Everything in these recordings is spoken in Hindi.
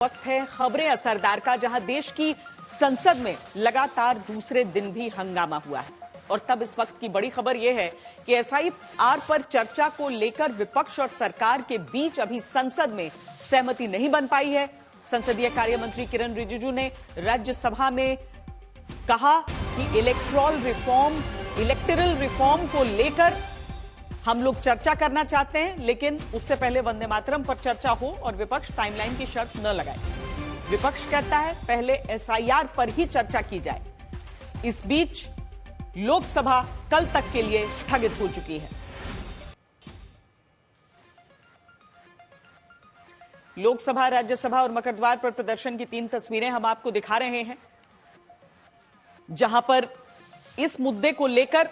वक्त है खबरें असरदार का, जहां देश की संसद में लगातार दूसरे दिन भी हंगामा हुआ है। और तब इस वक्त की बड़ी खबर यह है कि एसआईआर पर चर्चा को लेकर विपक्ष और सरकार के बीच अभी संसद में सहमति नहीं बन पाई है। संसदीय कार्य मंत्री किरण रिजिजू ने राज्यसभा में कहा कि इलेक्टरल रिफॉर्म को लेकर हम लोग चर्चा करना चाहते हैं, लेकिन उससे पहले वंदे मातरम पर चर्चा हो और विपक्ष टाइमलाइन की शर्त न लगाए। विपक्ष कहता है पहले एसआईआर पर ही चर्चा की जाए। इस बीच लोकसभा कल तक के लिए स्थगित हो चुकी है। लोकसभा, राज्यसभा और मकरद्वार पर प्रदर्शन की 3 तस्वीरें हम आपको दिखा रहे हैं, जहां पर इस मुद्दे को लेकर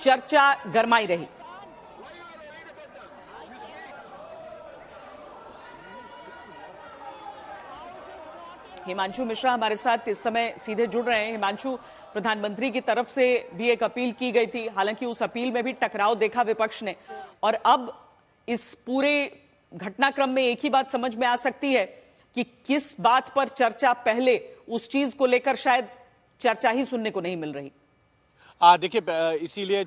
चर्चा गरमाई रही। हिमांशु मिश्रा हमारे साथ इस समय सीधे जुड़ रहे हैं। हिमांशु, प्रधानमंत्री की तरफ से भी एक अपील की गई थी, हालांकि उस अपील में भी टकराव देखा विपक्ष ने, और अब इस पूरे घटनाक्रम में एक ही बात समझ में आ सकती है कि किस बात पर चर्चा पहले, उस चीज को लेकर शायद चर्चा ही सुनने को नहीं मिल रही। देखिए, इसीलिए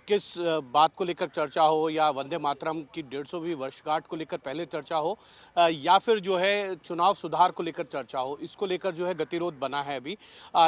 किस बात को लेकर चर्चा हो, या वंदे मातरम की 150वीं वर्षगांठ को लेकर पहले चर्चा हो, या फिर जो है चुनाव सुधार को लेकर चर्चा हो, इसको लेकर जो है गतिरोध बना है अभी।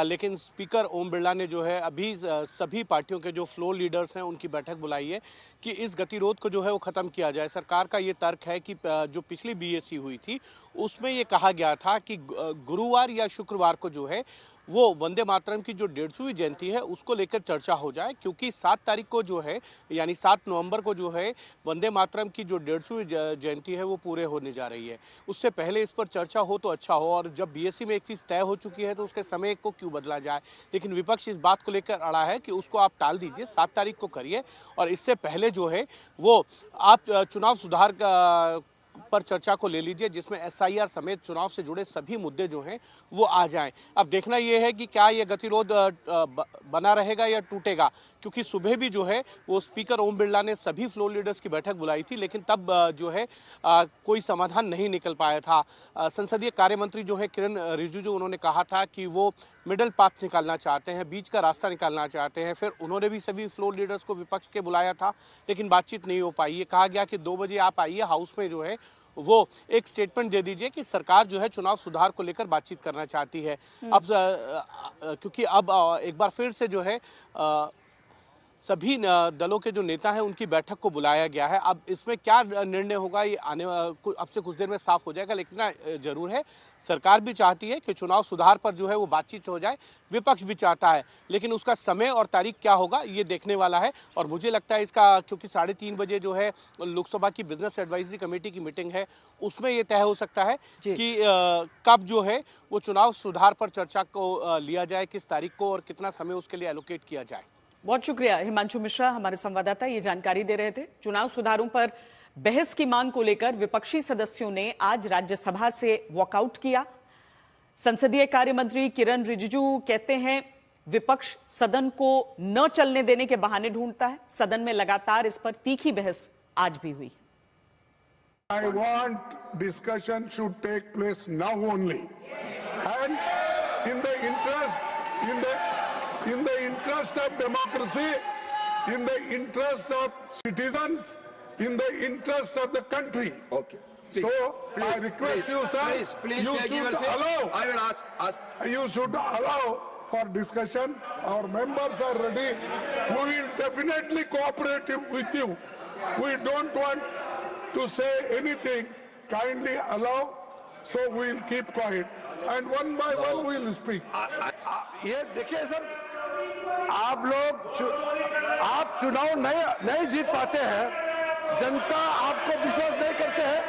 लेकिन स्पीकर ओम बिरला ने जो है अभी सभी पार्टियों के जो फ्लोर लीडर्स हैं उनकी बैठक बुलाई है कि इस गतिरोध को जो है वो ख़त्म किया जाए। सरकार का ये तर्क है कि जो पिछली बीएसी हुई थी उसमें ये कहा गया था कि गुरुवार या शुक्रवार को जो है वो वंदे मातरम की जो 150वीं जयंती है उसको लेकर चर्चा हो जाए, क्योंकि 7 तारीख को जो है, यानी 7 नवंबर को जो है वंदे मातरम की जो 150वीं जयंती है वो पूरे होने जा रही है। उससे पहले इस पर चर्चा हो तो अच्छा हो, और जब बीएससी में एक चीज़ तय हो चुकी है तो उसके समय को क्यों बदला जाए। लेकिन विपक्ष इस बात को लेकर अड़ा है कि उसको आप टाल दीजिए, 7 तारीख को करिए, और इससे पहले जो है वो आप चुनाव सुधार का पर चर्चा को ले लीजिए, जिसमें एसआईआर समेत चुनाव से जुड़े सभी मुद्दे जो हैं वो आ जाएं। अब देखना यह है कि क्या ये गतिरोध बना रहेगा या टूटेगा, क्योंकि सुबह भी जो है वो स्पीकर ओम बिरला ने सभी फ्लोर लीडर्स की बैठक बुलाई थी, लेकिन तब जो है कोई समाधान नहीं निकल पाया था। संसदीय कार्य मंत्री जो है किरण रिजिजू, उन्होंने कहा था कि वो मिडल पाथ निकालना चाहते हैं, बीच का रास्ता निकालना चाहते हैं। फिर उन्होंने भी सभी फ्लोर लीडर्स को विपक्ष के बुलाया था, लेकिन बातचीत नहीं हो पाई। ये कहा गया कि 2 बजे आप आइए, हाउस में जो है वो एक स्टेटमेंट दे दीजिए कि सरकार जो है चुनाव सुधार को लेकर बातचीत करना चाहती है। अब क्योंकि अब एक बार फिर से जो है सभी दलों के जो नेता हैं उनकी बैठक को बुलाया गया है। अब इसमें क्या निर्णय होगा ये अब से कुछ देर में साफ हो जाएगा, लेकिन जरूर है सरकार भी चाहती है कि चुनाव सुधार पर जो है वो बातचीत हो जाए, विपक्ष भी चाहता है, लेकिन उसका समय और तारीख क्या होगा ये देखने वाला है। और मुझे लगता है इसका, क्योंकि 3:30 बजे जो है लोकसभा की बिजनेस एडवाइजरी कमेटी की मीटिंग है, उसमें ये तय हो सकता है कि कब जो है वो चुनाव सुधार पर चर्चा को लिया जाए, किस तारीख को, और कितना समय उसके लिए एलोकेट किया जाए। बहुत शुक्रिया हिमांशु मिश्रा, हमारे संवाददाता ये जानकारी दे रहे थे। चुनाव सुधारों पर बहस की मांग को लेकर विपक्षी सदस्यों ने आज राज्यसभा से वॉकआउट किया। संसदीय कार्य मंत्री किरण रिजिजू कहते हैं विपक्ष सदन को न चलने देने के बहाने ढूंढता है। सदन में लगातार इस पर तीखी बहस आज भी हुई। I want discussion should take place now only, and in the interest of democracy, in the interest of citizens, in the interest of the country. Okay. Please, so please, I request you, sir, you should allow. I will ask. You should allow for discussion. Our members are ready. We will definitely cooperate with you. We don't want to say anything. Kindly allow. So we will keep quiet, and one by one we will speak. ये देखिए सर, आप चुनाव नहीं जीत पाते हैं, जनता आपको विश्वास नहीं करते हैं,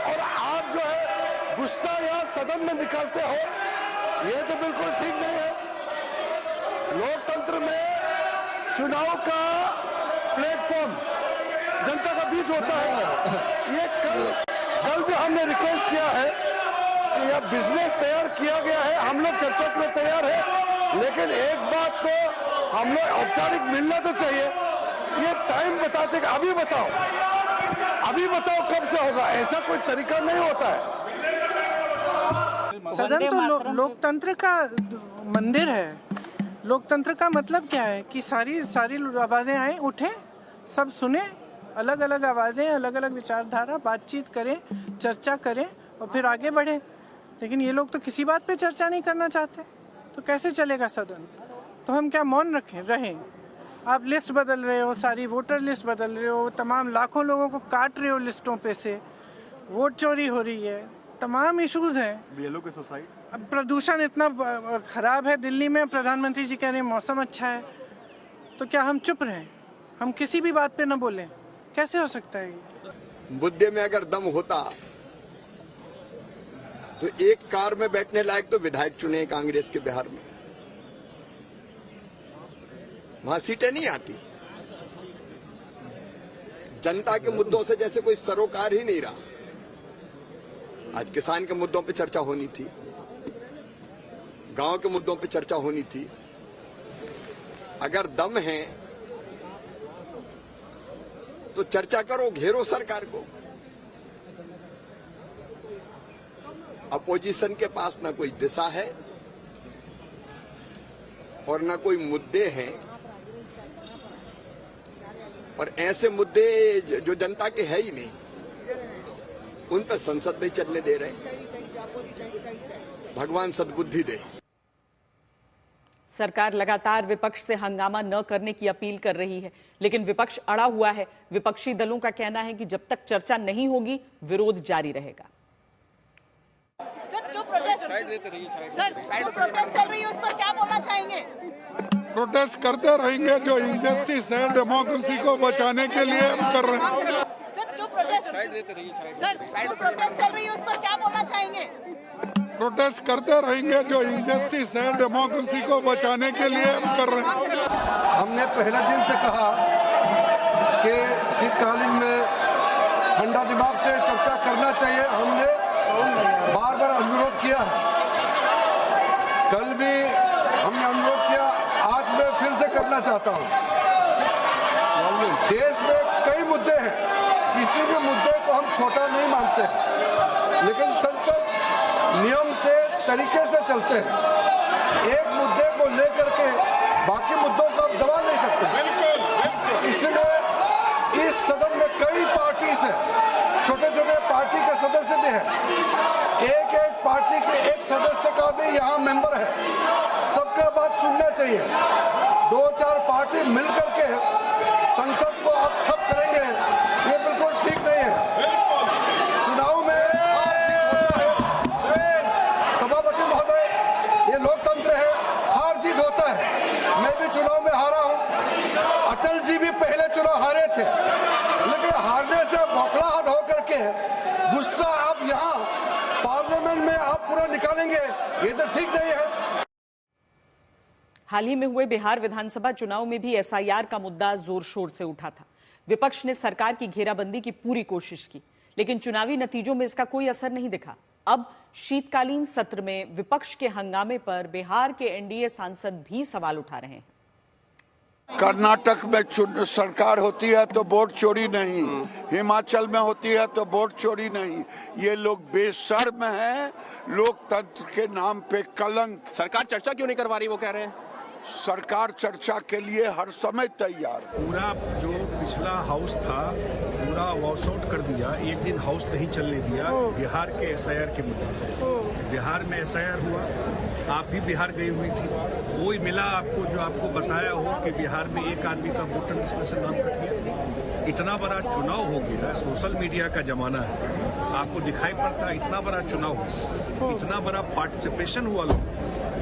और आप जो है गुस्सा या सदन में निकालते हो, ये तो बिल्कुल ठीक नहीं है। लोकतंत्र में चुनाव का प्लेटफॉर्म जनता का बीच होता है। ये कल भी हमने रिक्वेस्ट किया है कि यह बिजनेस तैयार किया गया है, हम लोग चर्चा के लिए तैयार है, लेकिन एक बात तो हम लोग औपचारिक मिलना तो चाहिए। ये टाइम बताते कि अभी बताओ कब से होगा, ऐसा कोई तरीका नहीं होता है। सदन तो लोकतंत्र का मंदिर है। लोकतंत्र का मतलब क्या है कि सारी आवाजें आए, उठे, सब सुने, अलग अलग आवाजें, अलग अलग विचारधारा, बातचीत करें, चर्चा करें और फिर आगे बढ़े। लेकिन ये लोग तो किसी बात पे चर्चा नहीं करना चाहते, तो कैसे चलेगा सदन? तो हम क्या मौन रहें? आप लिस्ट बदल रहे हो, सारी वोटर लिस्ट बदल रहे हो, तमाम लाखों लोगों को काट रहे हो लिस्टों पे से, वोट चोरी हो रही है, तमाम इश्यूज हैं। बीएलओ के सोसाइटी, अब प्रदूषण इतना खराब है दिल्ली में, प्रधानमंत्री जी कह रहे हैं मौसम अच्छा है, तो क्या हम चुप रहें? हम किसी भी बात पे न बोलें? कैसे हो सकता है ये? मुद्दे में अगर दम होता तो एक कार में बैठने लायक तो विधायक चुने कांग्रेस के बिहार में, वहां सीटें नहीं आती। जनता के मुद्दों से जैसे कोई सरोकार ही नहीं रहा। आज किसान के मुद्दों पे चर्चा होनी थी, गांव के मुद्दों पे चर्चा होनी थी। अगर दम है तो चर्चा करो, घेरो सरकार को। अपोजिशन के पास ना कोई दिशा है और ना कोई मुद्दे हैं, और ऐसे मुद्दे जो जनता के है ही नहीं, उन पर संसद नहीं चलने दे रहे। भगवान सद्बुद्धि दे। सरकार लगातार विपक्ष से हंगामा न करने की अपील कर रही है, लेकिन विपक्ष अड़ा हुआ है। विपक्षी दलों का कहना है कि जब तक चर्चा नहीं होगी, विरोध जारी रहेगा। सर, जो प्रोटेस्ट चल रही है उस पर क्या बोलना चाहेंगे? प्रोटेस्ट करते रहेंगे, जो इंजस्टिस है डेमोक्रेसी को बचाने के लिए हम कर रहे हैं। सर, जो प्रोटेस्ट चल रही है उस पर क्या बोलना चाहेंगे? प्रोटेस्ट करते रहेंगे, जो इंजस्टिस है डेमोक्रेसी को बचाने के लिए हम कर रहे हैं। हमने पहले दिन से कहा कि शीतकालीन में ठंडा दिमाग से चर्चा करना चाहिए। हमने बार बार अनुरोध किया, कल भी हमने अनुरोध किया, आज मैं फिर से करना चाहता हूं। देश में कई मुद्दे हैं, किसी भी मुद्दे को हम छोटा नहीं मानते, लेकिन संसद नियम से, तरीके से चलते हैं। एक मुद्दे को लेकर के बाकी मुद्दों को आप दबा नहीं सकते। इसलिए इस सदन में कई पार्टी से, छोटे छोटे पार्टी के सदस्य भी हैं, एक एक पार्टी के एक सदस्य का भी यहाँ मेंबर है। सबका बात सुनना चाहिए। 2-4 पार्टी मिलकर के संसद को आप ठप करेंगे, ये बिल्कुल ठीक नहीं है। चुनाव में हार जीत होता है, सभापति महोदय, ये लोकतंत्र है, हार जीत होता है। मैं भी चुनाव में हारा हूँ, अटल जी भी पहले चुनाव हारे थे, लेकिन हारने से बौखलाहट होकर के गुस्सा आप यहाँ पार्लियामेंट में आप पूरा निकालेंगे, ये तो ठीक नहीं है। हाल ही में हुए बिहार विधानसभा चुनाव में भी एसआईआर का मुद्दा जोर शोर से उठा था। विपक्ष ने सरकार की घेराबंदी की पूरी कोशिश की, लेकिन चुनावी नतीजों में इसका कोई असर नहीं दिखा। अब शीतकालीन सत्र में विपक्ष के हंगामे पर बिहार के एनडीए सांसद भी सवाल उठा रहे हैं। कर्नाटक में सरकार होती है तो वोट चोरी नहीं, हिमाचल में होती है तो वोट चोरी नहीं। ये लोग बेशर्म हैं, लोकतंत्र के नाम पे कलंक। सरकार चर्चा क्यों नहीं करवा रही, वो कह रहे हैं? सरकार चर्चा के लिए हर समय तैयार। पूरा जो पिछला हाउस था पूरा वॉश आउट कर दिया, एक दिन हाउस नहीं चलने दिया बिहार के एसआईआर के मुद्दे। बिहार में एसआईआर हुआ, आप भी बिहार गई हुई थी, कोई मिला आपको जो आपको बताया हो कि बिहार में एक आदमी का वोटर लिस्ट से नाम कट गया? इतना बड़ा चुनाव हो गया, सोशल मीडिया का जमाना है, आपको दिखाई पड़ता है इतना बड़ा चुनाव, इतना बड़ा पार्टिसिपेशन हुआ, लोग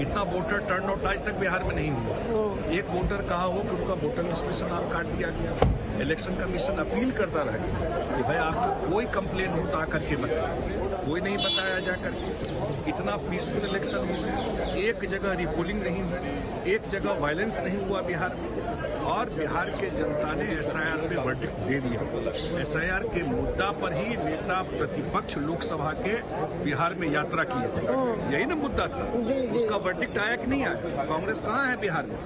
इतना वोटर टर्नआउट आज तक बिहार में नहीं हुआ। एक वोटर कहा हो कि उनका वोटर लिस्ट में से नाम काट दिया गया। इलेक्शन कमीशन अपील करता रह गया कि भाई आपका कोई कंप्लेन हो तो आकर के बताया, कोई नहीं बताया जाकर के। इतना पीसफुल इलेक्शन हुआ, एक जगह रिपोलिंग नहीं हुई, एक जगह वायलेंस नहीं हुआ बिहार में, और बिहार के जनता ने एसआईआर में वर्डिक्ट दे दिया। एसआईआर के मुद्दा पर ही नेता प्रतिपक्ष लोकसभा के बिहार में यात्रा किए थे, यही ना मुद्दा था। उसका वर्डिक्ट आया कि नहीं आया? कांग्रेस कहाँ है बिहार में?